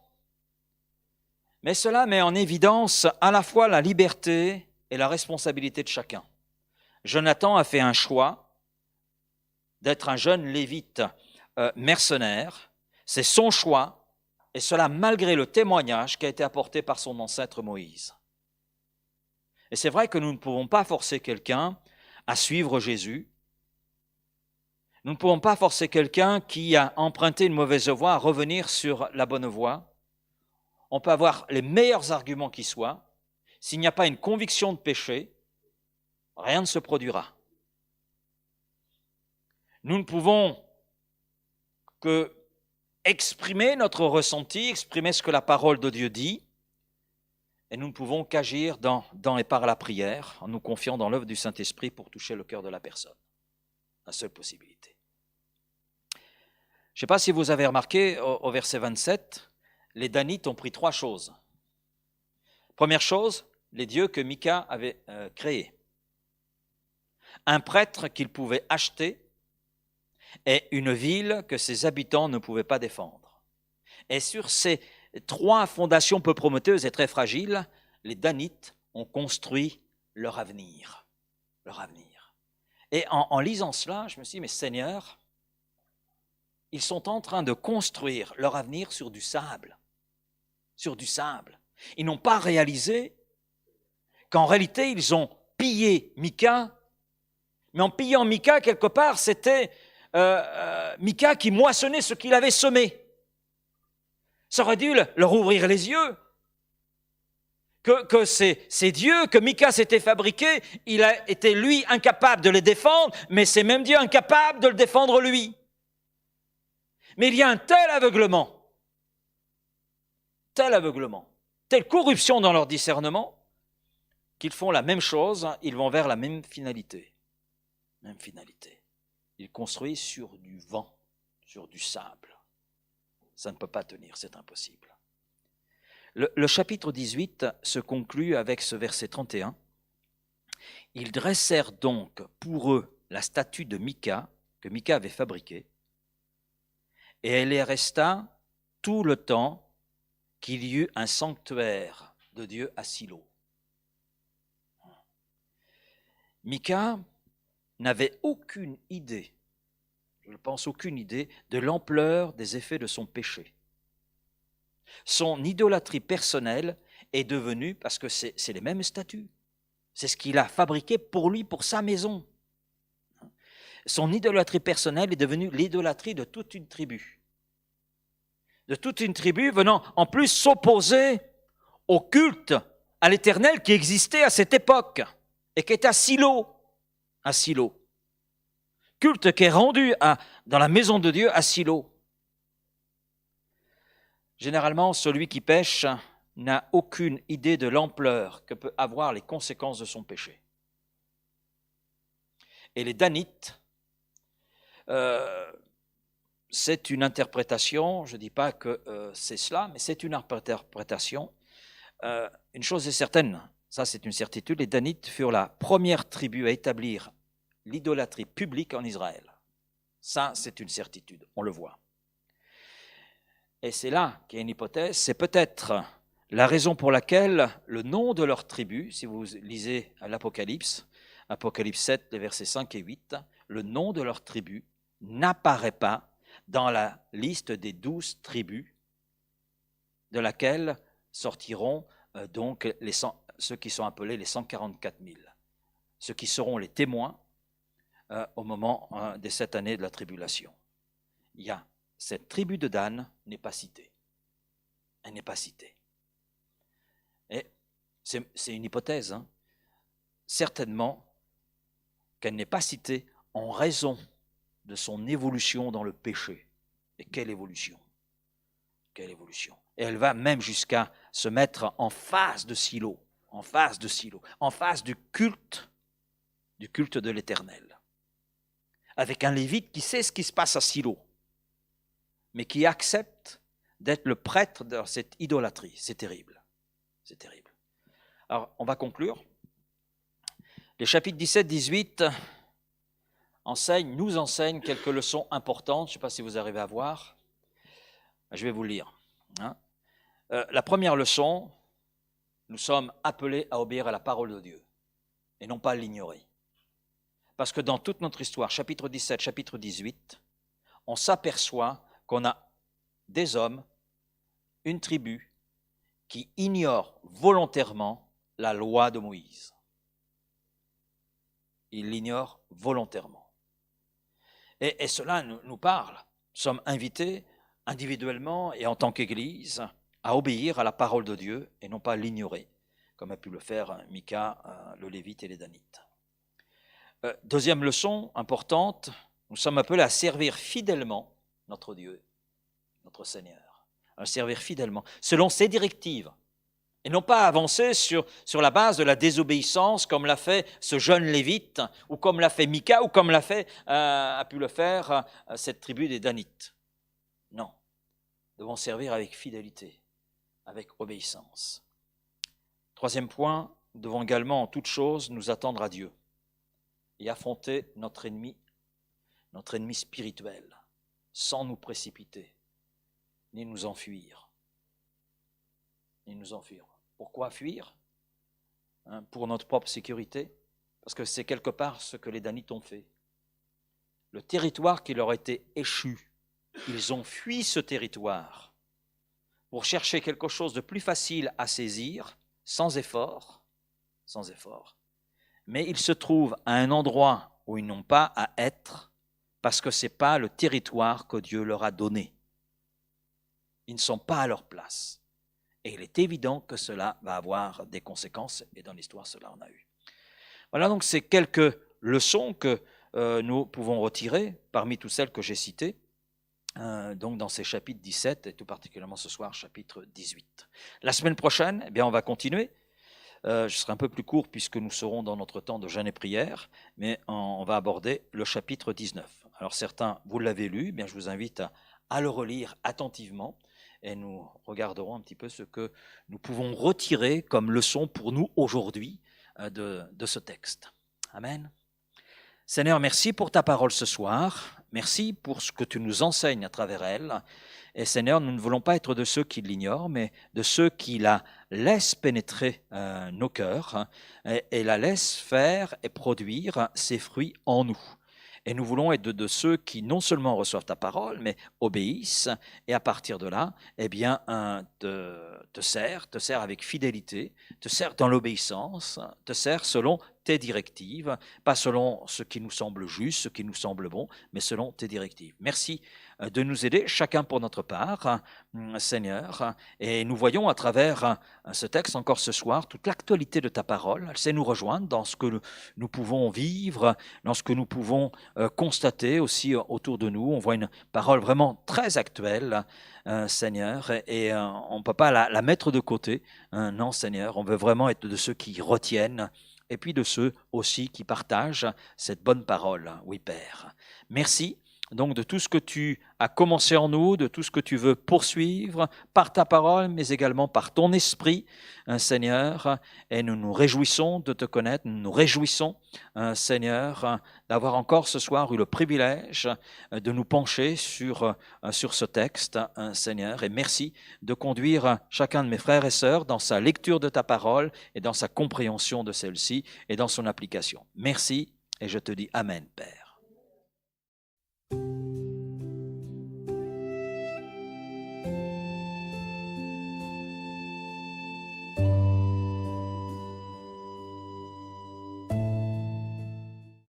mais cela met en évidence à la fois la liberté et la responsabilité de chacun. Jonathan a fait un choix d'être un jeune Lévite mercenaire, c'est son choix, et cela malgré le témoignage qui a été apporté par son ancêtre Moïse. Et c'est vrai que nous ne pouvons pas forcer quelqu'un à suivre Jésus. Nous ne pouvons pas forcer quelqu'un qui a emprunté une mauvaise voie à revenir sur la bonne voie. On peut avoir les meilleurs arguments qui soient. S'il n'y a pas une conviction de péché, rien ne se produira. Nous ne pouvons que exprimer notre ressenti, exprimer ce que la parole de Dieu dit, et nous ne pouvons qu'agir dans et par la prière, en nous confiant dans l'œuvre du Saint-Esprit pour toucher le cœur de la personne. La seule possibilité. Je ne sais pas si vous avez remarqué, au verset 27, les Danites ont pris trois choses. Première chose, les dieux que Mika avait créés. Un prêtre qu'il pouvait acheter et une ville que ses habitants ne pouvaient pas défendre. Et sur ces trois fondations peu prometteuses et très fragiles, les Danites ont construit leur avenir. Leur avenir. Et en lisant cela, je me suis dit, mais Seigneur, ils sont en train de construire leur avenir sur du sable. Sur du sable. Ils n'ont pas réalisé qu'en réalité, ils ont pillé Mika, mais en pillant Mika, quelque part, c'était Mika qui moissonnait ce qu'il avait semé. Ça aurait dû leur ouvrir les yeux. Que ces dieux que Mika s'était fabriqués, il a été lui incapable de les défendre, mais c'est même Dieu incapable de le défendre lui. Mais il y a un tel aveuglement, telle corruption dans leur discernement, qu'ils font la même chose, ils vont vers la même finalité. Ils construisent sur du vent, sur du sable. Ça ne peut pas tenir, c'est impossible. Le chapitre 18 se conclut avec ce verset 31. « Ils dressèrent donc pour eux la statue de Mika, que Mika avait fabriquée, et elle y resta tout le temps qu'il y eut un sanctuaire de Dieu à Silo. » Mika n'avait aucune idée, je pense aucune idée, de l'ampleur des effets de son péché. Son idolâtrie personnelle est devenue, parce que c'est les mêmes statues, c'est ce qu'il a fabriqué pour lui, pour sa maison. Son idolâtrie personnelle est devenue l'idolâtrie de toute une tribu. De toute une tribu venant en plus s'opposer au culte à l'Éternel qui existait à cette époque et qui est à Silo. Culte qui est rendu dans la maison de Dieu à Silo. Généralement, celui qui pêche n'a aucune idée de l'ampleur que peuvent avoir les conséquences de son péché. Et les Danites, c'est une interprétation, je ne dis pas que c'est cela, mais c'est une interprétation. Une chose est certaine, ça c'est une certitude, les Danites furent la première tribu à établir l'idolâtrie publique en Israël. Ça, c'est une certitude, on le voit. Et c'est là qu'il y a une hypothèse, c'est peut-être la raison pour laquelle le nom de leur tribu, si vous lisez l'Apocalypse, Apocalypse 7, les versets 5 et 8, le nom de leur tribu n'apparaît pas dans la liste des 12 tribus de laquelle sortiront donc ceux qui sont appelés les 144 000, ceux qui seront les témoins au moment des 7 années de la tribulation. Il y a cette tribu de Dan n'est pas citée. Elle n'est pas citée. Et c'est une hypothèse, hein. Certainement qu'elle n'est pas citée en raison de son évolution dans le péché. Et quelle évolution! Quelle évolution! Et elle va même jusqu'à se mettre en face de Silo, en face du culte de l'Éternel. Avec un Lévite qui sait ce qui se passe à Silo, mais qui accepte d'être le prêtre de cette idolâtrie. C'est terrible. C'est terrible. Alors, on va conclure. Les chapitres 17-18 nous enseignent quelques leçons importantes. Je ne sais pas si vous arrivez à voir. Je vais vous le lire. La première leçon, nous sommes appelés à obéir à la parole de Dieu et non pas à l'ignorer. Parce que dans toute notre histoire, chapitre 17, chapitre 18, on s'aperçoit qu'on a des hommes, une tribu, qui ignorent volontairement la loi de Moïse. Ils l'ignorent volontairement. Et cela nous parle. Nous sommes invités individuellement et en tant qu'Église à obéir à la parole de Dieu et non pas à l'ignorer, comme a pu le faire Mika, le Lévite et les Danites. Deuxième leçon importante, nous sommes appelés à servir fidèlement notre Dieu, notre Seigneur, à servir fidèlement, selon ses directives, et non pas avancer sur la base de la désobéissance comme l'a fait ce jeune Lévite, ou comme l'a fait Mika, ou comme a pu le faire cette tribu des Danites. Non, nous devons servir avec fidélité, avec obéissance. Troisième point, nous devons également en toute chose nous attendre à Dieu et affronter notre ennemi spirituel, sans nous précipiter, ni nous enfuir. Pourquoi fuir? Pour notre propre sécurité? Parce que c'est quelque part ce que les Danites ont fait. Le territoire qui leur était échu, ils ont fui ce territoire pour chercher quelque chose de plus facile à saisir, sans effort. Mais ils se trouvent à un endroit où ils n'ont pas à être, parce que ce n'est pas le territoire que Dieu leur a donné. Ils ne sont pas à leur place. Et il est évident que cela va avoir des conséquences, et dans l'histoire, cela en a eu. Voilà donc ces quelques leçons que nous pouvons retirer parmi toutes celles que j'ai citées, donc dans ces chapitres 17 et tout particulièrement ce soir, chapitre 18. La semaine prochaine, eh bien, on va continuer. Je serai un peu plus court puisque nous serons dans notre temps de jeûne et prière, mais on va aborder le chapitre 19. Alors certains, vous l'avez lu, eh bien, je vous invite à le relire attentivement et nous regarderons un petit peu ce que nous pouvons retirer comme leçon pour nous aujourd'hui de ce texte. Amen. Seigneur, merci pour ta parole ce soir. Merci pour ce que tu nous enseignes à travers elle. Et Seigneur, nous ne voulons pas être de ceux qui l'ignorent, mais de ceux qui la laissent pénétrer nos cœurs et la laissent faire et produire ses fruits en nous. Et nous voulons être de ceux qui non seulement reçoivent ta parole, mais obéissent, et à partir de là, eh bien, te sert avec fidélité, te sert dans l'obéissance, te sert selon tes directives, pas selon ce qui nous semble juste, ce qui nous semble bon, mais selon tes directives. Merci de nous aider, chacun pour notre part, Seigneur, et nous voyons à travers ce texte encore ce soir toute l'actualité de ta parole. Elle sait nous rejoindre dans ce que nous pouvons vivre, dans ce que nous pouvons constater aussi autour de nous. On voit une parole vraiment très actuelle, Seigneur, et on ne peut pas la mettre de côté. Non, Seigneur, on veut vraiment être de ceux qui retiennent, et puis de ceux aussi qui partagent cette bonne parole. Oui, Père. Merci donc de tout ce que tu as commencé en nous, de tout ce que tu veux poursuivre par ta parole, mais également par ton esprit, Seigneur. Et nous nous réjouissons de te connaître, nous nous réjouissons, Seigneur, d'avoir encore ce soir eu le privilège de nous pencher sur ce texte, Seigneur. Et merci de conduire chacun de mes frères et sœurs dans sa lecture de ta parole et dans sa compréhension de celle-ci et dans son application. Merci et je te dis Amen, Père.